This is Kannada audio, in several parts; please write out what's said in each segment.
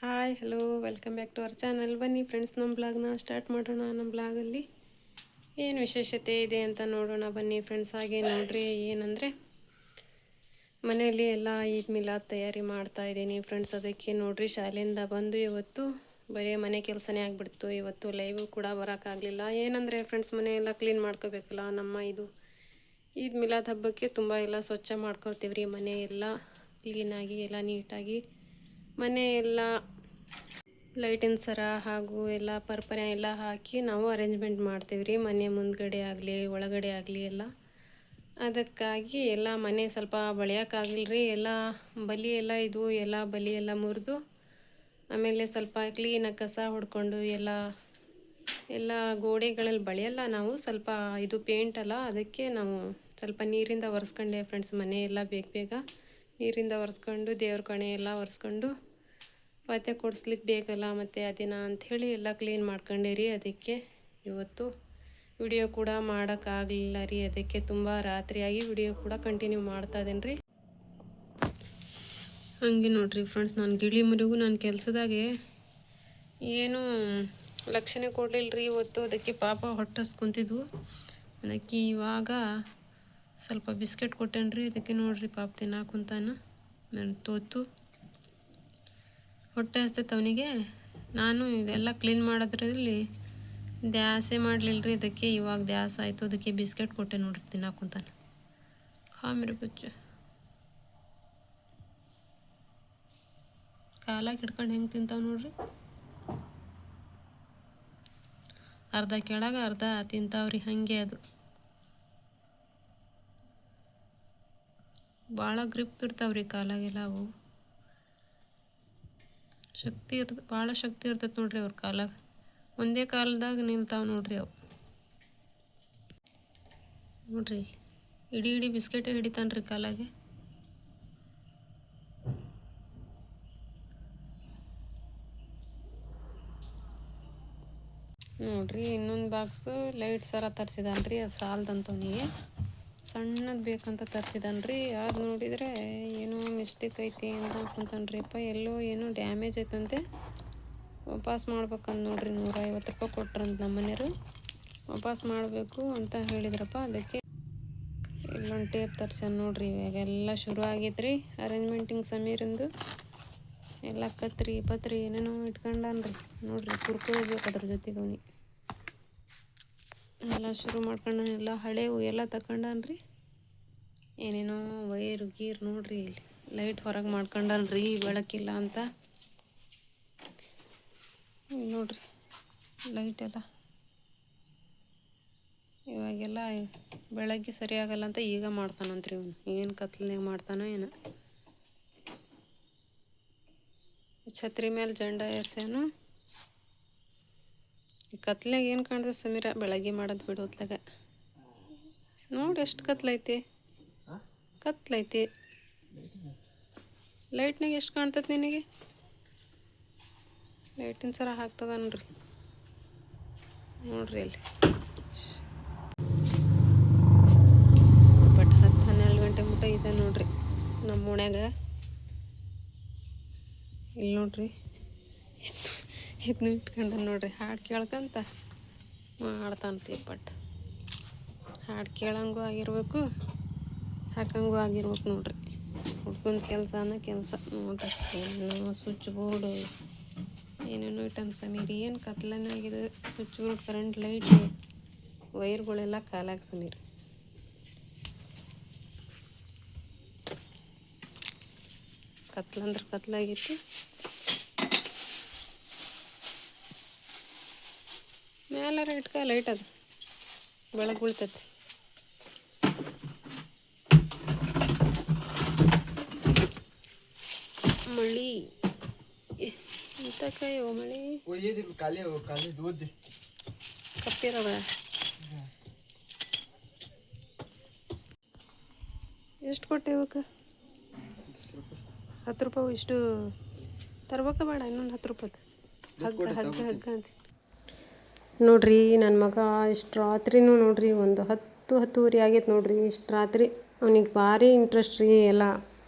Hi hello welcome back to our channel. ಬನ್ನಿ ಫ್ರೆಂಡ್ಸ್, ನಮ್ಮ ಬ್ಲಾಗ್ನ ಸ್ಟಾರ್ಟ್ ಮಾಡೋಣ. ನಮ್ಮ ಬ್ಲಾಗಲ್ಲಿ ಏನು ವಿಶೇಷತೆ ಇದೆ ಅಂತ ನೋಡೋಣ ಬನ್ನಿ ಫ್ರೆಂಡ್ಸ್. ಹಾಗೆ ನೋಡ್ರಿ, ಏನಂದರೆ ಮನೆಯಲ್ಲಿ ಎಲ್ಲ ಈದ್ ಮಿಲಾದ್ ತಯಾರಿ ಮಾಡ್ತಾ ಇದ್ದೀನಿ ಫ್ರೆಂಡ್ಸ್. ಅದಕ್ಕೆ ನೋಡ್ರಿ, ಶಾಲೆಯಿಂದ ಬಂದು ಇವತ್ತು ಬರೀ ಮನೆ ಕೆಲಸನೇ ಆಗಿಬಿಡ್ತು. ಇವತ್ತು ಲೈವ್ ಕೂಡ ಬರೋಕ್ಕಾಗಲಿಲ್ಲ. ಏನಂದರೆ ಫ್ರೆಂಡ್ಸ್, ಮನೆಯೆಲ್ಲ ಕ್ಲೀನ್ ಮಾಡ್ಕೋಬೇಕಲ್ಲ. ನಮ್ಮ ಇದು ಈದ್ ಮಿಲಾದ್ ಹಬ್ಬಕ್ಕೆ ತುಂಬ ಎಲ್ಲ ಸ್ವಚ್ಛ ಮಾಡ್ಕೊಳ್ತೀವಿ ರೀ. ಮನೆ ಎಲ್ಲ ಕ್ಲೀನಾಗಿ ಎಲ್ಲ ನೀಟಾಗಿ ಮನೆ ಎಲ್ಲ ಲೈಟಿನ ಸರ ಹಾಗೂ ಎಲ್ಲ ಪರ್ಪರೆ ಎಲ್ಲ ಹಾಕಿ ನಾವು ಅರೇಂಜ್ಮೆಂಟ್ ಮಾಡ್ತೀವಿ ರೀ. ಮನೆ ಮುಂದ್ಗಡೆ ಆಗಲಿ ಒಳಗಡೆ ಆಗಲಿ ಎಲ್ಲ. ಅದಕ್ಕಾಗಿ ಎಲ್ಲ ಮನೆ ಸ್ವಲ್ಪ ಬಳಿಯೋಕ್ಕಾಗಲ್ಲ ರೀ. ಎಲ್ಲ ಬಲಿ ಎಲ್ಲ ಇದು ಎಲ್ಲ ಬಲಿ ಎಲ್ಲ ಮುರಿದು ಆಮೇಲೆ ಸ್ವಲ್ಪ ಕ್ಲೀನಾಗಿ ಕಸ ಹೊಡ್ಕೊಂಡು ಎಲ್ಲ ಗೋಡೆಗಳಲ್ಲಿ ಬಳಿಯಲ್ಲ ನಾವು. ಸ್ವಲ್ಪ ಇದು ಪೇಂಟ್ ಅಲ್ಲ, ಅದಕ್ಕೆ ನಾವು ಸ್ವಲ್ಪ ನೀರಿಂದ ಒರೆಸ್ಕೊಂಡೆ ಫ್ರೆಂಡ್ಸ್. ಮನೆ ಎಲ್ಲ ಬೇಗ ನೀರಿಂದ ಒರೆಸ್ಕೊಂಡು ದೇವ್ರ ಕಣೆ ಎಲ್ಲ ಒರೆಸ್ಕೊಂಡು ಪತ್ತೆ ಕೊಡಿಸ್ಲಿಕ್ಕೆ ಬೇಕಲ್ಲ ಮತ್ತು ಅದಿನ ಅಂಥೇಳಿ ಎಲ್ಲ ಕ್ಲೀನ್ ಮಾಡ್ಕೊಂಡೆ ಅದಕ್ಕೆ ಇವತ್ತು ವಿಡಿಯೋ ಕೂಡ ಮಾಡೋಕ್ಕಾಗಲಿಲ್ಲ ರೀ. ಅದಕ್ಕೆ ತುಂಬ ರಾತ್ರಿಯಾಗಿ ವಿಡಿಯೋ ಕೂಡ ಕಂಟಿನ್ಯೂ ಮಾಡ್ತಾ ಇದ್ದೀನಿ ರೀ. ಹಂಗೆ ನೋಡಿರಿ ಫ್ರೆಂಡ್ಸ್, ನಾನು ಗಿಳಿ ಮರಿಗೂ ನಾನು ಕೆಲಸದಾಗೆ ಏನೂ ಲಕ್ಷಣ ಕೊಡಲಿಲ್ಲ ರೀ ಇವತ್ತು. ಅದಕ್ಕೆ ಪಾಪ ಹೊಟ್ಟಸ್ಕೊಂತಿದ್ವು. ಅದಕ್ಕೆ ಇವಾಗ ಸ್ವಲ್ಪ ಬಿಸ್ಕೆಟ್ ಕೊಟ್ಟೇನೆ ರೀ. ಅದಕ್ಕೆ ನೋಡಿರಿ, ಪಾಪ ತಿನ್ನಾಕುಂತಾನ. ನಾನು ತೋತು ಹೊಟ್ಟೆ ಹಸ್ತೈತೆ ಅವನಿಗೆ. ನಾನು ಇದೆಲ್ಲ ಕ್ಲೀನ್ ಮಾಡೋದ್ರಲ್ಲಿ ದ್ಯಾಸೆ ಮಾಡಲಿಲ್ಲ ರೀ. ಅದಕ್ಕೆ ಇವಾಗ ದ್ಯಾಸ ಆಯಿತು. ಅದಕ್ಕೆ ಬಿಸ್ಕೆಟ್ ಕೊಟ್ಟೆ ನೋಡ್ರಿ, ತಿನ್ನಾಕುಂತಾನೆ. ಕಾಮಿರಿ ಬಚ್ಚು ಕಾಲಾಗಿ ಹಿಡ್ಕೊಂಡು ಹೆಂಗೆ ತಿಂತಾವೆ ನೋಡ್ರಿ. ಅರ್ಧ ಕೆಳಗೆ ಅರ್ಧ ತಿಂತಾವ್ರಿ, ಹಾಗೆ ಅದು ಭಾಳ ಗ್ರಿಪ್ ಇರ್ತಾವ್ರಿ ಕಾಲಾಗೆಲ್ಲ. ಅವು ಭಾಳ ಶಕ್ತಿ ಇರ್ತೈತೆ ನೋಡ್ರಿ ಅವ್ರ ಕಾಲಾಗ. ಒಂದೇ ಕಾಲದಾಗ ನಿಲ್ತಾವೆ ನೋಡ್ರಿ ಅವು. ನೋಡ್ರಿ, ಇಡೀ ಬಿಸ್ಕೆಟೇ ಹಿಡಿತಾನ್ರಿ ಕಾಲಾಗೆ. ನೋಡ್ರಿ, ಇನ್ನೊಂದು ಬಾಕ್ಸು ಲೈಟ್ ಸರ ತರಿಸಿದಾನ್ರಿ. ಅದು ಸಾಲದಂತವನಿಗೆ ಸಣ್ಣದು ಬೇಕಂತ ತರಿಸಿದಾನ್ರಿ. ಅದು ನೋಡಿದರೆ ಏನೋ ಮಿಸ್ಟೇಕ್ ಐತಿ ಅಂತ ಅನ್ಕೊಂತಾನ್ರಿಪ್ಪ. ಎಲ್ಲೋ ಏನೋ ಡ್ಯಾಮೇಜ್ ಐತಂತೆ. ವಾಪಸ್ ಮಾಡ್ಬೇಕಂತ ನೋಡ್ರಿ. 150 ರೂಪಾಯಿ ಕೊಟ್ರಂತ ನಮ್ಮ ಮನೆಯವರು. ವಾಪಸ್ ಮಾಡಬೇಕು ಅಂತ ಹೇಳಿದ್ರಪ್ಪ. ಅದಕ್ಕೆ ಇಲ್ಲೊಂದು ಟೇಪ್ ತರ್ಸ್ಯಾನ ನೋಡ್ರಿ. ಇವಾಗೆಲ್ಲ ಶುರು ಆಗೈತ್ರಿ ಅರೇಂಜ್ಮೆಂಟಿಂಗ್. ಸಮೀರಿಂದು ಎಲ್ಲ ಕತ್ರಿ ಪತ್ರಿ ಏನೇನೋ ಇಟ್ಕೊಂಡಾನ್ರಿ ನೋಡ್ರಿ. ಕುರ್ಕೋಬೇಕು ಅದ್ರ ಜೊತೆಗೆ ಅವನಿಗೆ ಎಲ್ಲ ಶುರು ಮಾಡ್ಕೊಂಡ. ಎಲ್ಲ ಹಳೆವು ಎಲ್ಲ ತಗೊಂಡಾನ್ರಿ. ಏನೇನೋ ವೈರ್ ಗೀರ್ ನೋಡ್ರಿ. ಇಲ್ಲಿ ಲೈಟ್ ಹೊರಗೆ ಮಾಡ್ಕೊಂಡಾನ್ರಿ, ಬೆಳಕಿಲ್ಲ ಅಂತ. ನೋಡ್ರಿ ಲೈಟ್ ಎಲ್ಲ ಇವಾಗೆಲ್ಲ ಬೆಳಗ್ಗೆ ಸರಿಯಾಗಲ್ಲ ಅಂತ ಈಗ ಮಾಡ್ತಾನಂತ್ರಿ ಇವನು. ಏನು ಕತ್ಲನಾಗ ಮಾಡ್ತಾನೋ ಏನೋ. ಛತ್ರಿ ಮೇಲೆ ಜಂಡ ಎಸೇನು. ಕತ್ಲಾಗ ಏನು ಕಾಣ್ತದೆ ಸಮೀರ? ಬೆಳಗ್ಗೆ ಮಾಡೋದು ಬಿಡೋತ್ಲಾಗ ನೋಡಿ ಎಷ್ಟು ಕತ್ಲೈತಿ. ಕತ್ಲೈತಿ. ಲೈಟ್ನಾಗ ಎಷ್ಟು ಕಾಣ್ತದೆ ನಿನಗೆ? ಲೈಟಿನ ಸರ ಹಾಕ್ತದನ್ರಿ ನೋಡ್ರಿ. ಅಲ್ಲಿ ಬಟ್ 10-12 ಗಂಟೆ ಮುಟ್ಟ ಇದೆ ನೋಡ್ರಿ ನಮ್ಮ ಓಣ್ಯಾಗ. ಇಲ್ಲಿ ನೋಡ್ರಿ, ಇದನ್ನ ಇಟ್ಕೊಂಡ ನೋಡ್ರಿ. ಹಾಡು ಕೇಳ್ಕೊಂತ ಮಾಡ್ತಾನ್ರಿ. ಬಟ್ ಹಾಡು ಕೇಳಂಗೂ ಆಗಿರ್ಬೇಕು, ಹಾಕಂಗೂ ಆಗಿರ್ಬೇಕು ನೋಡ್ರಿ. ಹುಡ್ಕೊಂಡ್ ಕೆಲಸ ನೋಡ್ರಿ. ಏನೇನೋ ಸ್ವಿಚ್ ಬೋರ್ಡು ಏನೇನೋ ಇಟ್ಟನ್ ಸಮೀರ್. ಏನು ಕತ್ಲನಾಗಿದೆ. ಸ್ವಿಚ್ ಬೋರ್ಡ್, ಕರೆಂಟ್ ಲೈಟ್, ವೈರ್ಗಳೆಲ್ಲ ಕಾಲಾಗ ಸಮೀರ್. ಕತ್ಲಂದ್ರೆ ಕತ್ಲಾಗೈತಿ. ಮೇಲಾರ ಇಟ್ಕ ಲೈಟ್, ಅದು ಬೆಳಗ್ಗೆ ಬೀಳ್ತೈತಿ. ಮಳಿ ಇಂತಕಾಯೋ ಮಳಿ ಕಪ್ಪಿರವ. ಎಷ್ಟು ಕೊಟ್ಟೆ ಇವಕ್ಕೆ? 10 ರೂಪಾಯಿ. ಇಷ್ಟು ತರ್ಬೇಕ ಬೇಡ? ಇನ್ನೊಂದು 10 ರೂಪಾಯಿ ಹಗ್ಗ ಅಂತ ನೋಡ್ರಿ. ನನ್ನ ಮಗ ಇಷ್ಟು ರಾತ್ರಿನೂ ನೋಡ್ರಿ, ಒಂದು 10-10:30 ಆಗೈತೆ ನೋಡ್ರಿ. ಇಷ್ಟು ರಾತ್ರಿ ಅವನಿಗೆ ಭಾರಿ ಇಂಟ್ರೆಸ್ಟ್ ರೀ. ಎಲ್ಲ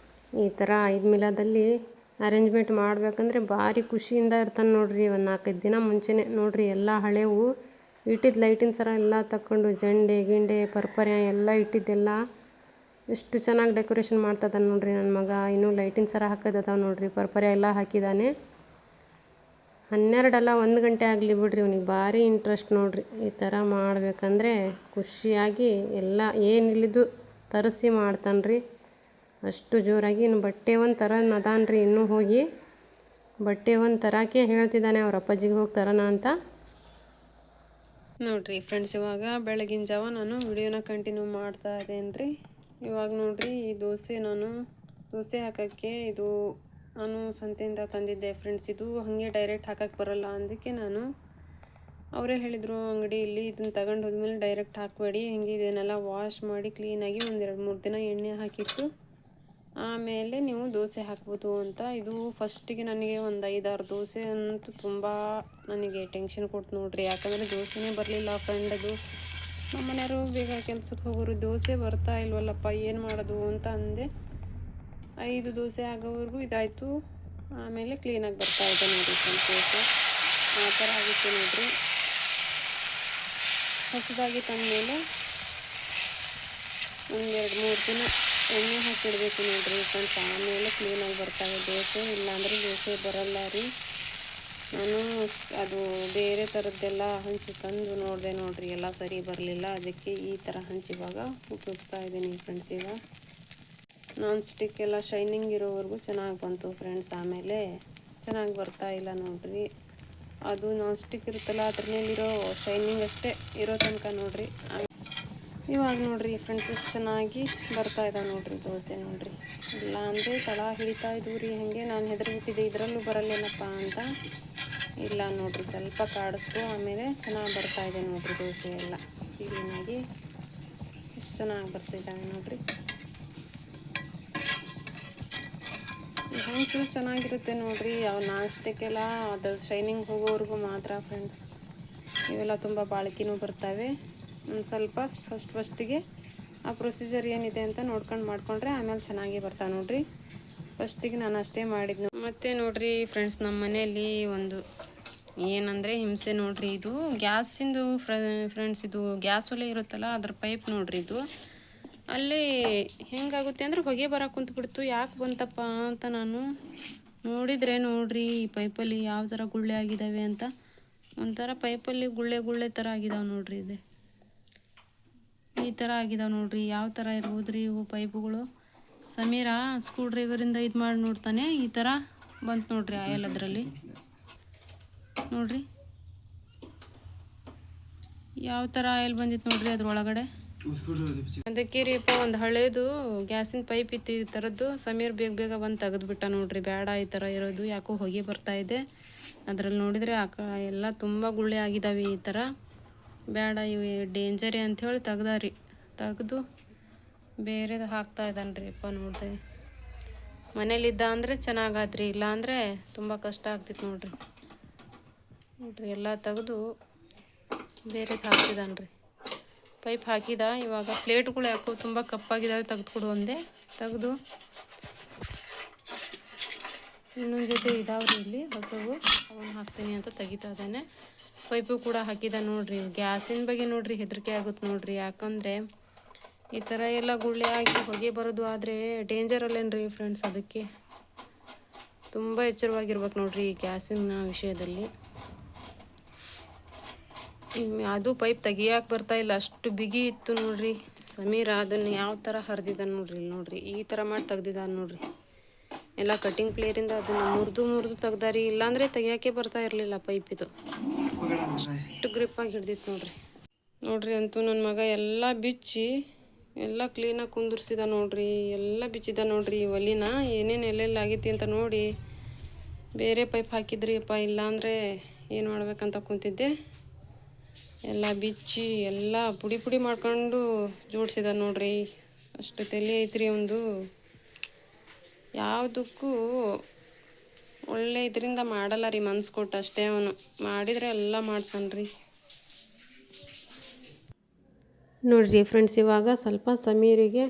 ಈ ಥರ ಈದ್ ಮಿಲಾದಲ್ಲಿ ಅರೇಂಜ್ಮೆಂಟ್ ಮಾಡಬೇಕಂದ್ರೆ ಭಾರಿ ಖುಷಿಯಿಂದ ಇರ್ತಾನೆ ನೋಡ್ರಿ. ಒಂದು 4-5 ದಿನ ಮುಂಚೆನೇ ನೋಡ್ರಿ ಎಲ್ಲ ಹಳೆವು ಇಟ್ಟಿದ್ದು ಲೈಟಿನ ಸರ ಎಲ್ಲ ತಕ್ಕೊಂಡು ಜಂಡೆ ಗಿಂಡೆ ಪರ್ಪರೆ ಎಲ್ಲ ಇಟ್ಟಿದ್ದೆಲ್ಲ ಎಷ್ಟು ಚೆನ್ನಾಗಿ ಡೆಕೋರೇಷನ್ ಮಾಡ್ತದಾನೆ ನೋಡ್ರಿ ನನ್ನ ಮಗ. ಇನ್ನೂ ಲೈಟಿನ ಸರ ಹಾಕೋದದಾವ ನೋಡ್ರಿ, ಪರ್ಪರೆ ಎಲ್ಲ ಹಾಕಿದ್ದಾನೆ. 12 ಅಲ್ಲ 1 ಗಂಟೆ ಆಗಲಿ ಬಿಡ್ರಿ, ಅವನಿಗೆ ಭಾರಿ ಇಂಟ್ರೆಸ್ಟ್ ನೋಡ್ರಿ. ಈ ಥರ ಮಾಡಬೇಕಂದ್ರೆ ಖುಷಿಯಾಗಿ ಎಲ್ಲ ಏನಿಲ್ಲಿದ್ದು ತರಿಸಿ ಮಾಡ್ತಾನೆ ರೀ, ಅಷ್ಟು ಜೋರಾಗಿ. ಇನ್ನು ಬಟ್ಟೆ ಒಂದು ಥರ ಅದಾನ ರೀ, ಇನ್ನೂ ಹೋಗಿ ಬಟ್ಟೆ ಒಂದು ತರಕ್ಕೆ ಹೇಳ್ತಿದ್ದಾನೆ ಅವ್ರ ಅಪ್ಪಾಜಿಗೆ ಹೋಗಿ ತರೋಣ ಅಂತ ನೋಡ್ರಿ ಫ್ರೆಂಡ್ಸ್. ಇವಾಗ ಬೆಳಗಿನ ಜಾವ ನಾನು ವಿಡಿಯೋನ ಕಂಟಿನ್ಯೂ ಮಾಡ್ತಾ ಇದ್ದೇನೆ ರೀ. ಇವಾಗ ನೋಡ್ರಿ ಈ ದೋಸೆ ಹಾಕೋಕ್ಕೆ ಇದು ನಾನು ಸಂತೆಯಿಂದ ತಂದಿದ್ದೆ ಫ್ರೆಂಡ್ಸ್. ಇದು ಹಾಗೆ ಡೈರೆಕ್ಟ್ ಹಾಕಕ್ಕೆ ಬರಲ್ಲ, ಅದಕ್ಕೆ ನಾನು ಅವರೇ ಹೇಳಿದರು ಅಂಗಡಿಯಲ್ಲಿ ಇದನ್ನು ತಗೊಂಡು ಹೋದ್ಮೇಲೆ ಡೈರೆಕ್ಟ್ ಹಾಕಬೇಡಿ, ಹಿಂಗೆ ಇದನ್ನೆಲ್ಲ ವಾಶ್ ಮಾಡಿ ಕ್ಲೀನಾಗಿ 1-2-3 ದಿನ ಎಣ್ಣೆ ಹಾಕಿಟ್ಟು ಆಮೇಲೆ ನೀವು ದೋಸೆ ಹಾಕ್ಬೋದು ಅಂತ. ಇದು ಫಸ್ಟಿಗೆ ನನಗೆ ಒಂದು 5-6 ದೋಸೆ ಅಂತೂ ತುಂಬ ನನಗೆ ಟೆನ್ಷನ್ ಕೊಡ್ತು ನೋಡ್ರಿ. ಯಾಕಂದರೆ ದೋಸೆನೇ ಬರಲಿಲ್ಲ ಫ್ರೆಂಡದು. ನಮ್ಮ ಮನೆಯವರು ಬೇಗ ಕೆಲ್ಸಕ್ಕೆ ಹೋಗೋರು, ದೋಸೆ ಬರ್ತಾ ಇಲ್ವಲ್ಲಪ್ಪ ಏನು ಮಾಡೋದು ಅಂತ ಅಂದೆ. 5 ದೋಸೆ ಆಗೋವರೆಗೂ ಇದಾಯಿತು, ಆಮೇಲೆ ಕ್ಲೀನಾಗಿ ಬರ್ತಾ ಇದೆ ನೋಡಿರಿ ಸ್ವಲ್ಪ ದೋಸೆ. ಆ ಥರ ಆಗಿತ್ತು ನೋಡಿರಿ. ಹೊಸದಾಗಿ ತಂದಮೇಲೆ 1-2-3 ದಿನ ಎಣ್ಣೆ ಹಾಕಿಡಬೇಕು ನೋಡ್ರಿ ಫ್ರೆಂಡ್ಸ್, ಆಮೇಲೆ ಕ್ಲೀನಾಗಿ ಬರ್ತಾವೆ ದೋಸೆ. ಇಲ್ಲಾಂದರೆ ದೋಸೆ ಬರಲ್ಲ ರೀ. ನಾನು ಅದು ಬೇರೆ ಥರದ್ದೆಲ್ಲ ಹಂಚಿ ತಂದು ನೋಡಿದೆ ನೋಡ್ರಿ, ಎಲ್ಲ ಸರಿ ಬರಲಿಲ್ಲ. ಅದಕ್ಕೆ ಈ ಥರ ಹಂಚಿ ಇವಾಗ ಉಪಯೋಗಿಸ್ತಾ ಇದ್ದೀನಿ ಫ್ರೆಂಡ್ಸ್. ಈಗ ನಾನ್ ಸ್ಟಿಕ್ ಎಲ್ಲ ಶೈನಿಂಗ್ ಇರೋವರೆಗೂ ಚೆನ್ನಾಗಿ ಬಂತು ಫ್ರೆಂಡ್ಸ್, ಆಮೇಲೆ ಚೆನ್ನಾಗಿ ಬರ್ತಾ ಇಲ್ಲ ನೋಡ್ರಿ. ಅದು ನಾನ್ ಸ್ಟಿಕ್ ಇರುತ್ತಲ್ಲ ಅದ್ರ ಮೇಲಿರೋ ಶೈನಿಂಗ್ ಅಷ್ಟೇ ಇರೋ ತನಕ ನೋಡ್ರಿ. ಇವಾಗ ನೋಡ್ರಿ ಫ್ರೆಂಡ್ಸ್ ಎಷ್ಟು ಚೆನ್ನಾಗಿ ಬರ್ತಾ ಇದ್ದಾವೆ ನೋಡ್ರಿ ದೋಸೆ ನೋಡ್ರಿ. ಇಲ್ಲ ಅಂದರೆ ತಳ ಹಿಡಿತಾ ಇದ್ವು ರೀ, ಹಾಗೆ ನಾನು ಹೆದರ್ಬಿಟ್ಟಿದ್ದೆ ಇದರಲ್ಲೂ ಬರಲ್ಲೇನಪ್ಪ ಅಂತ. ಇಲ್ಲ ನೋಡ್ರಿ ಸ್ವಲ್ಪ ಕಾಡಿಸ್ತು, ಆಮೇಲೆ ಚೆನ್ನಾಗಿ ಬರ್ತಾ ಇದೆ ನೋಡ್ರಿ ದೋಸೆ ಎಲ್ಲ ಕ್ಲೀನಾಗಿ ಎಷ್ಟು ಚೆನ್ನಾಗಿ ಬರ್ತಿದ್ದಾವೆ ನೋಡ್ರಿ. ಹಂಚು ಚೆನ್ನಾಗಿರುತ್ತೆ ನೋಡ್ರಿ. ಅವು ನಾನ್ ಸ್ಟಿಕ್ಕೆಲ್ಲ ಅದು ಶೈನಿಂಗ್ ಹೋಗೋವರೆಗೂ ಮಾತ್ರ ಫ್ರೆಂಡ್ಸ್. ಇವೆಲ್ಲ ತುಂಬ ಬಾಳಿಕೆನೂ ಬರ್ತವೆ. ಸ್ವಲ್ಪ ಫಸ್ಟಿಗೆ ಆ ಪ್ರೊಸೀಜರ್ ಏನಿದೆ ಅಂತ ನೋಡ್ಕೊಂಡು ಮಾಡಿಕೊಂಡ್ರೆ ಆಮೇಲೆ ಚೆನ್ನಾಗಿ ಬರ್ತಾವೆ ನೋಡ್ರಿ. ಫಸ್ಟಿಗೆ ನಾನು ಅಷ್ಟೇ ಮಾಡಿದ್ನು. ಮತ್ತು ನೋಡ್ರಿ ಫ್ರೆಂಡ್ಸ್, ನಮ್ಮ ಮನೆಯಲ್ಲಿ ಒಂದು ಏನಂದರೆ ಹಿಂಸೆ ನೋಡ್ರಿ. ಇದು ಗ್ಯಾಸಿಂದು ಫ್ರೆಂಡ್ಸ್, ಇದು ಗ್ಯಾಸ್ ಒಲೆ ಇರುತ್ತಲ್ಲ ಅದ್ರ ಪೈಪ್ ನೋಡ್ರಿ. ಇದು ಅಲ್ಲಿ ಹೆಂಗಾಗುತ್ತೆ ಅಂದರೆ ಹೊಗೆ ಬರೋಕೆ ಕುಂತ್ಬಿಡ್ತು. ಯಾಕೆ ಬಂತಪ್ಪ ಅಂತ ನಾನು ನೋಡಿದರೆ ನೋಡ್ರಿ ಈ ಪೈಪಲ್ಲಿ ಯಾವ ಥರ ಗುಳ್ಳೆ ಆಗಿದ್ದಾವೆ ಅಂತ. ಒಂಥರ ಪೈಪಲ್ಲಿ ಗುಳ್ಳೆ ಥರ ಆಗಿದಾವೆ ನೋಡ್ರಿ. ಇದೆ ಈ ಥರ ಆಗಿದಾವೆ ನೋಡ್ರಿ. ಯಾವ ಥರ ಇರ್ಬೋದು ರೀ ಇವು ಪೈಪುಗಳು. ಸಮೀರ ಸ್ಕ್ರೂ ಡ್ರೈವರಿಂದ ಇದು ಮಾಡಿ ನೋಡ್ತಾನೆ, ಈ ಥರ ಬಂತು ನೋಡ್ರಿ ಆಯಲ್ ಅದರಲ್ಲಿ ನೋಡ್ರಿ. ಯಾವ ಥರ ಆಯಲ್ ಬಂದಿತ್ತು ನೋಡ್ರಿ ಅದ್ರೊಳಗಡೆ. ಅದಕ್ಕೆ ರೀಪ್ಪ ಒಂದು ಹಳೇದು ಗ್ಯಾಸಿನ ಪೈಪ್ ಇತ್ತು ಈ ಥರದ್ದು. ಸಮೀರ್ ಬೇಗ ಬಂದು ತೆಗೆದುಬಿಟ್ಟ ನೋಡ್ರಿ. ಬೇಡ ಈ ಥರ ಇರೋದು, ಯಾಕೋ ಹೊಗೆ ಬರ್ತಾ ಇದೆ ಅದರಲ್ಲಿ ನೋಡಿದರೆ ಎಲ್ಲ ತುಂಬ ಗುಳ್ಳೆ ಆಗಿದ್ದಾವೆ ಈ ಥರ. ಬೇಡ ಇವು ಡೇಂಜರಿ ಅಂಥೇಳಿ ತೆಗೆದು ಬೇರೆದು ಹಾಕ್ತಾ ಇದ್ದಾನೆ ರೀ ಅಪ್ಪ. ನೋಡಿದೆ ಮನೇಲಿದ್ದ ಅಂದರೆ ಚೆನ್ನಾಗಾದ್ರಿ, ಇಲ್ಲ ಅಂದರೆ ತುಂಬ ಕಷ್ಟ ಆಗ್ತಿತ್ತು ನೋಡ್ರಿ. ಎಲ್ಲ ತೆಗೆದು ಬೇರೆದು ಹಾಕ್ತಿದ್ದಾನೆ ರೀ. ಪೈಪ್ ಹಾಕಿದ. ಇವಾಗ ಪ್ಲೇಟ್ಗಳು ಯಾಕೋ ತುಂಬ ಕಪ್ಪಾಗಿದ್ದಾವೆ, ತೆಗೆದುಕೊಡು ಒಂದೇ. ತೆಗೆದು ಇನ್ನೊಂದು ಜೊತೆ ಇದಾವ್ರಿ ಇಲ್ಲಿ ಹೊಸವು, ಅವನು ಹಾಕ್ತೀನಿ ಅಂತ ತೆಗಿತಾ ಇದ್ದಾನೆ. ಪೈಪು ಕೂಡ ಹಾಕಿದ ನೋಡ್ರಿ. ಗ್ಯಾಸಿನ ಬಗ್ಗೆ ನೋಡ್ರಿ ಹೆದರಿಕೆ ಆಗುತ್ತೆ ನೋಡ್ರಿ. ಯಾಕಂದರೆ ಈ ಥರ ಎಲ್ಲ ಗುಳ್ಳೆ ಆಗಿ ಹೊಗೆ ಬರೋದು ಆದರೆ ಡೇಂಜರ್ ಅಲ್ಲೇನ್ರಿ ಫ್ರೆಂಡ್ಸ್. ಅದಕ್ಕೆ ತುಂಬ ಎಚ್ಚರವಾಗಿರ್ಬೇಕು ನೋಡ್ರಿ ಈ ಗ್ಯಾಸಿನ ವಿಷಯದಲ್ಲಿ. ಅದು ಪೈಪ್ ತೆಗಿಯಕ್ಕೆ ಬರ್ತಾ ಇಲ್ಲ, ಅಷ್ಟು ಬಿಗಿ ಇತ್ತು ನೋಡ್ರಿ. ಸಮೀರ ಅದನ್ನು ಯಾವ ಥರ ಹರಿದಿದ್ದಾನೆ ನೋಡ್ರಿ. ಇಲ್ಲಿ ನೋಡ್ರಿ ಈ ಥರ ಮಾಡಿ ತೆಗ್ದಿದ್ದಾನೆ ನೋಡ್ರಿ. ಎಲ್ಲ ಕಟ್ಟಿಂಗ್ ಪ್ಲೇರಿಂದ ಅದನ್ನು ಮುರಿದು ತೆಗ್ದಾರಿ, ಇಲ್ಲಾಂದರೆ ತೆಗಿಯೋಕ್ಕೆ ಬರ್ತಾ ಇರಲಿಲ್ಲ ಪೈಪ್. ಇದು ಅಷ್ಟು ಗ್ರಿಪ್ಪಾಗಿ ಹಿಡ್ದಿತ್ತು ನೋಡ್ರಿ. ಅಂತೂ ನನ್ನ ಮಗ ಎಲ್ಲ ಬಿಚ್ಚಿ ಎಲ್ಲ ಕ್ಲೀನಾಗಿ ಕುಂದಿರ್ಸಿದ ನೋಡ್ರಿ. ಎಲ್ಲ ಬಿಚ್ಚಿದ ನೋಡ್ರಿ ಒಲಿನ. ಏನೇನು ಎಲ್ಲೆಲ್ಲಿ ಆಗೈತಿ ಅಂತ ನೋಡಿ ಬೇರೆ ಪೈಪ್ ಹಾಕಿದ್ರಿ ಅಪ್ಪ, ಇಲ್ಲಾಂದರೆ ಏನು ಮಾಡ್ಬೇಕಂತ ಕುಂತಿದ್ದೆ. ಎಲ್ಲ ಬಿಚ್ಚಿ ಎಲ್ಲ ಪುಡಿ ಮಾಡ್ಕೊಂಡು ಜೋಡಿಸಿದ ನೋಡ್ರಿ. ಅಷ್ಟು ತಲೆ ಐತ್ರಿ ಒಂದು. ಯಾವುದಕ್ಕೂ ಒಳ್ಳೆ ಇದರಿಂದ ಮಾಡಲ್ಲ ರೀ, ಮನ್ಸು ಕೊಟ್ಟು ಅಷ್ಟೇ. ಅವನು ಮಾಡಿದರೆ ಎಲ್ಲ ಮಾಡ್ತಾನೆ ರೀ ನೋಡ್ರಿ ಫ್ರೆಂಡ್ಸ್. ಇವಾಗ ಸ್ವಲ್ಪ ಸಮೀರಿಗೆ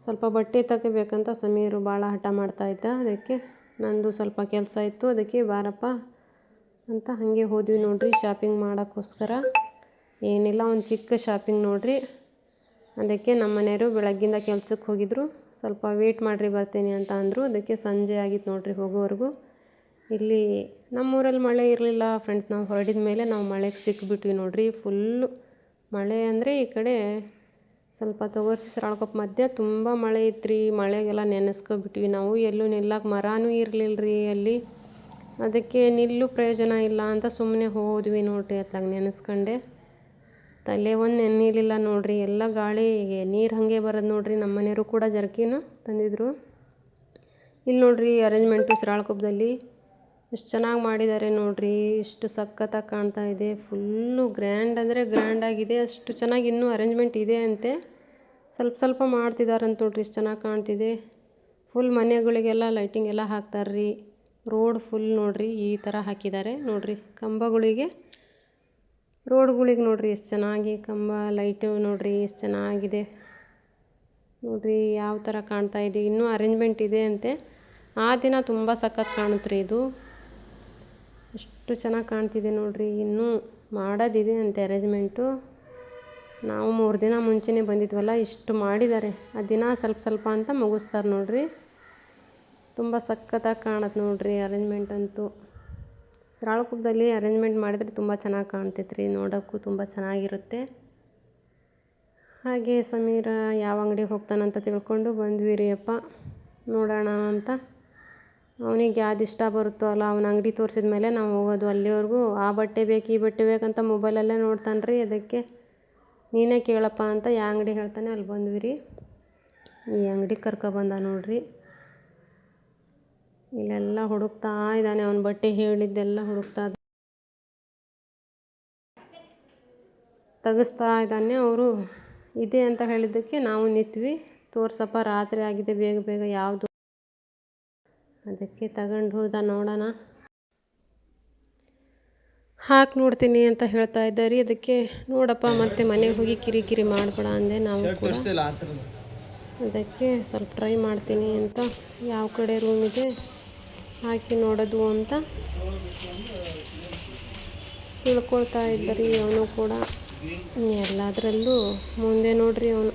ಸ್ವಲ್ಪ ಬಟ್ಟೆ ತಗೋಬೇಕಂತ ಸಮೀರು ಭಾಳ ಹಠ ಮಾಡ್ತಾಯಿದ್ದ. ಅದಕ್ಕೆ ನಂದು ಸ್ವಲ್ಪ ಕೆಲಸ ಇತ್ತು, ಅದಕ್ಕೆ ಬಾರಪ್ಪ ಅಂತ ಹಾಗೆ ಹೋದ್ವಿ ನೋಡ್ರಿ ಶಾಪಿಂಗ್ ಮಾಡೋಕ್ಕೋಸ್ಕರ. ಏನಿಲ್ಲ, ಒಂದು ಚಿಕ್ಕ ಶಾಪಿಂಗ್ ನೋಡ್ರಿ. ಅದಕ್ಕೆ ನಮ್ಮ ಮನೆಯವರು ಬೆಳಗ್ಗಿಂದ ಕೆಲ್ಸಕ್ಕೆ ಹೋಗಿದ್ರು, ಸ್ವಲ್ಪ ವೇಟ್ ಮಾಡಿರಿ ಬರ್ತೀನಿ ಅಂತ ಅಂದರು. ಅದಕ್ಕೆ ಸಂಜೆ ಆಗಿತ್ತು ನೋಡ್ರಿ ಹೋಗೋವರೆಗೂ. ಇಲ್ಲಿ ನಮ್ಮೂರಲ್ಲಿ ಮಳೆ ಇರಲಿಲ್ಲ ಫ್ರೆಂಡ್ಸ್. ನಾವು ಹೊರಡಿದ ಮೇಲೆ ನಾವು ಮಳೆಗೆ ಸಿಕ್ಕಿಬಿಟ್ವಿ ನೋಡ್ರಿ. ಫುಲ್ಲು ಮಳೆ ಅಂದರೆ ಈ ಕಡೆ ಸ್ವಲ್ಪ ತೊಗರ್ಸಿ ಸರಳ್ಕೊಪ್ಪ ಮಧ್ಯೆ ತುಂಬ ಮಳೆ ಇತ್ತು ರೀ. ಮಳೆಗೆಲ್ಲ ನೆನೆಸ್ಕೊಬಿಟ್ವಿ ನಾವು. ಎಲ್ಲೂ ನಿಲ್ಲಕ್ಕೆ ಮರನೂ ಇರಲಿಲ್ಲ ರೀ ಅಲ್ಲಿ. ಅದಕ್ಕೆ ನಿಲ್ಲೂ ಪ್ರಯೋಜನ ಇಲ್ಲ ಅಂತ ಸುಮ್ಮನೆ ಹೋದ್ವಿ ನೋಡ್ರಿ. ಅತ್ಲಾಗ ನೆನೆಸ್ಕೊಂಡೆ ತಲೆ ಒಂದು ನೆನೆಯಲಿಲ್ಲ ನೋಡ್ರಿ. ಎಲ್ಲ ಗಾಳಿಗೆ ನೀರು ಹಾಗೆ ಬರೋದು ನೋಡ್ರಿ. ನಮ್ಮ ಮನೆಯವರು ಕೂಡ ಜರ್ಕಿನು ತಂದಿದ್ರು. ಇಲ್ಲಿ ನೋಡ್ರಿ ಅರೇಂಜ್ಮೆಂಟು ಸರಳ್ಕೊಪ್ಪದಲ್ಲಿ ಎಷ್ಟು ಚೆನ್ನಾಗಿ ಮಾಡಿದ್ದಾರೆ ನೋಡ್ರಿ. ಎಷ್ಟು ಸಖತ್ತಾಗಿ ಕಾಣ್ತಾ ಇದೆ. ಫುಲ್ಲು ಗ್ರ್ಯಾಂಡ್ ಅಂದರೆ ಗ್ರ್ಯಾಂಡ್ ಆಗಿದೆ. ಅಷ್ಟು ಚೆನ್ನಾಗಿ ಇನ್ನೂ ಅರೇಂಜ್ಮೆಂಟ್ ಇದೆ ಅಂತೆ. ಸ್ವಲ್ಪ ಸ್ವಲ್ಪ ಮಾಡ್ತಿದಾರಂತ ನೋಡ್ರಿ. ಎಷ್ಟು ಚೆನ್ನಾಗಿ ಕಾಣ್ತಿದೆ. ಫುಲ್ ಮನೆಗಳಿಗೆಲ್ಲ ಲೈಟಿಂಗ್ ಎಲ್ಲ ಹಾಕ್ತಾರೆ. ರೋಡ್ ಫುಲ್ ನೋಡ್ರಿ ಈ ಥರ ಹಾಕಿದ್ದಾರೆ ನೋಡ್ರಿ. ಕಂಬಗಳಿಗೆ ರೋಡ್ಗಳಿಗೆ ನೋಡ್ರಿ ಎಷ್ಟು ಚೆನ್ನಾಗಿ ಕಂಬ ಲೈಟು ನೋಡ್ರಿ ಎಷ್ಟು ಚೆನ್ನಾಗಿದೆ ನೋಡ್ರಿ. ಯಾವ ಥರ ಕಾಣ್ತಾ ಇದೆ. ಇನ್ನೂ ಅರೇಂಜ್ಮೆಂಟ್ ಇದೆ ಅಂತೆ. ಆ ದಿನ ತುಂಬ ಸಖತ್ ಕಾಣುತ್ತೆ ರೀ ಇದು. ಎಷ್ಟು ಚೆನ್ನಾಗಿ ಕಾಣ್ತಿದೆ ನೋಡ್ರಿ. ಇನ್ನೂ ಮಾಡೋದಿದೆ ಅಂತೆ ಅರೇಂಜ್ಮೆಂಟು. ನಾವು 3 ದಿನ ಮುಂಚೆನೇ ಬಂದಿದ್ವಲ್ಲ, ಇಷ್ಟು ಮಾಡಿದ್ದಾರೆ. ಆ ದಿನ ಸ್ವಲ್ಪ ಸ್ವಲ್ಪ ಅಂತ ಮುಗಿಸ್ತಾರೆ ನೋಡ್ರಿ. ತುಂಬ ಸಖತ್ತಾಗಿ ಕಾಣುತ್ತೆ ನೋಡ್ರಿ ಅರೇಂಜ್ಮೆಂಟ್ ಅಂತೂ. ಸರಳ್ಕೊಪ್ಪದಲ್ಲಿ ಅರೇಂಜ್ಮೆಂಟ್ ಮಾಡಿದರೆ ತುಂಬ ಚೆನ್ನಾಗಿ ಕಾಣ್ತೈತೆ ರೀ. ನೋಡೋಕ್ಕೂ ತುಂಬ ಚೆನ್ನಾಗಿರುತ್ತೆ. ಹಾಗೆ ಸಮೀರ ಯಾವ ಅಂಗಡಿಗೆ ಹೋಗ್ತಾನಂತ ತಿಳ್ಕೊಂಡು ಬಂದ್ವಿ ರೀ ಅಪ್ಪ, ನೋಡೋಣ ಅಂತ. ಅವನಿಗೆ ಯಾವ್ದು ಇಷ್ಟ ಬರುತ್ತೋ ಅಲ್ಲ ಅವನ ಅಂಗಡಿ ತೋರಿಸಿದ ಮೇಲೆ ನಾವು ಹೋಗೋದು. ಅಲ್ಲಿವರೆಗೂ ಆ ಬಟ್ಟೆ ಬೇಕು ಈ ಬಟ್ಟೆ ಬೇಕಂತ ಮೊಬೈಲಲ್ಲೇ ನೋಡ್ತಾನೆ ರೀ. ಅದಕ್ಕೆ ನೀನೇ ಕೇಳಪ್ಪ ಅಂತ ಯಾವ ಅಂಗಡಿ ಹೇಳ್ತಾನೆ ಅಲ್ಲಿ ಬಂದ್ವಿ ರೀ. ಈ ಅಂಗಡಿಗೆ ಕರ್ಕೊಬಂದ ನೋಡ್ರಿ. ಇಲ್ಲೆಲ್ಲ ಹುಡುಕ್ತಾ ಇದ್ದಾನೆ. ಅವನ ಬಟ್ಟೆ ಹೇಳಿದ್ದೆಲ್ಲ ಹುಡುಕ್ತಾ ತೆಗಿಸ್ತಾ ಇದ್ದಾನೆ. ಅವರು ಇದೆ ಅಂತ ಹೇಳಿದ್ದಕ್ಕೆ ನಾವು ನಿಂತ್ವಿ. ತೋರ್ಸಪ್ಪ ರಾತ್ರಿ ಆಗಿದೆ, ಬೇಗ ಬೇಗ ಯಾವುದು. ಅದಕ್ಕೆ ತಗೊಂಡು ಹೋದ. ನೋಡೋಣ ಹಾಕಿ ನೋಡ್ತೀನಿ ಅಂತ ಹೇಳ್ತಾ ಇದ್ದಾರೆ. ಅದಕ್ಕೆ ನೋಡಪ್ಪ ಮತ್ತೆ ಮನೆಗೆ ಹೋಗಿ ಕಿರಿಕಿರಿ ಮಾಡಬೇಡ ಅಂದೆ ನಾವು ಕೂಡ. ಅದಕ್ಕೆ ಸ್ವಲ್ಪ ಟ್ರೈ ಮಾಡ್ತೀನಿ ಅಂತ ಯಾವ ಕಡೆ ರೂಮ್ ಇದೆ ಹಾಕಿ ನೋಡೋದು ಅಂತ ತಿಳ್ಕೊಳ್ತಾ ಇದ್ದಾರೆ ಅವನು ಕೂಡ. ಎಲ್ಲದರಲ್ಲೂ ಮುಂದೆ ನೋಡ್ರಿ ಅವನು.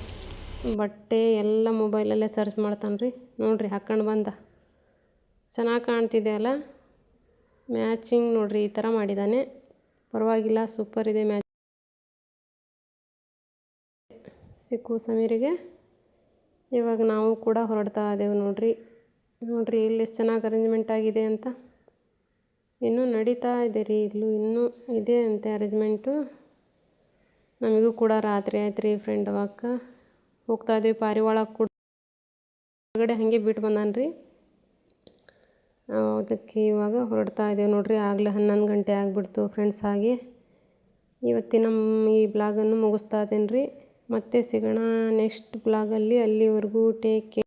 ಬಟ್ಟೆ ಎಲ್ಲ ಮೊಬೈಲಲ್ಲೇ ಸರ್ಚ್ ಮಾಡ್ತಾನೆ ರೀ. ನೋಡ್ರಿ ಹಾಕ್ಕೊಂಡು ಬಂದ. ಚೆನ್ನಾಗಿ ಕಾಣ್ತಿದೆ ಅಲ್ಲ ಮ್ಯಾಚಿಂಗ್ ನೋಡ್ರಿ. ಈ ಥರ ಮಾಡಿದ್ದಾನೆ. ಪರವಾಗಿಲ್ಲ, ಸೂಪರ್ ಇದೆ ಮ್ಯಾಚ್. ಸಿಕ್ಕು ಸಮೀರಿಗೆ. ಇವಾಗ ನಾವು ಕೂಡ ಹೊರಡ್ತಾ ಇದ್ದೇವೆ ನೋಡ್ರಿ. ನೋಡ್ರಿ ಇಲ್ಲಿ ಎಷ್ಟು ಚೆನ್ನಾಗಿ ಅರೇಂಜ್ಮೆಂಟ್ ಆಗಿದೆ ಅಂತ. ಇನ್ನೂ ನಡೀತಾ ಇದೆ ರೀ. ಇಲ್ಲೂ ಇನ್ನೂ ಇದೆ ಅಂತೆ ಅರೇಂಜ್ಮೆಂಟು. ನಮಗೂ ಕೂಡ ರಾತ್ರಿ ಆಯ್ತು ರೀ ಫ್ರೆಂಡ್. ಅವಾಗ ಹೋಗ್ತಾ ಇದ್ವಿ ಪಾರಿವಾಳ ಕೂಡ ಹೊರಗಡೆ ಹಾಗೆ ಬಿಟ್ಟು ಬಂದಾನ್ರಿ. ಅದಕ್ಕೆ ಇವಾಗ ಹೊರಡ್ತಾ ಇದ್ದೇವೆ ನೋಡ್ರಿ. ಆಗಲೇ 11 ಗಂಟೆ ಆಗಿಬಿಡ್ತು ಫ್ರೆಂಡ್ಸ್. ಹಾಗೆ ಇವತ್ತಿನ ಈ ಬ್ಲಾಗನ್ನು ಮುಗಿಸ್ತಾ ಇದ್ದೇನೆ ರೀ. ಮತ್ತೆ ಸಿಗೋಣ ನೆಕ್ಸ್ಟ್ ಬ್ಲಾಗಲ್ಲಿ. ಅಲ್ಲಿವರೆಗೂ ಟೇಕ್ ಕೇರ್.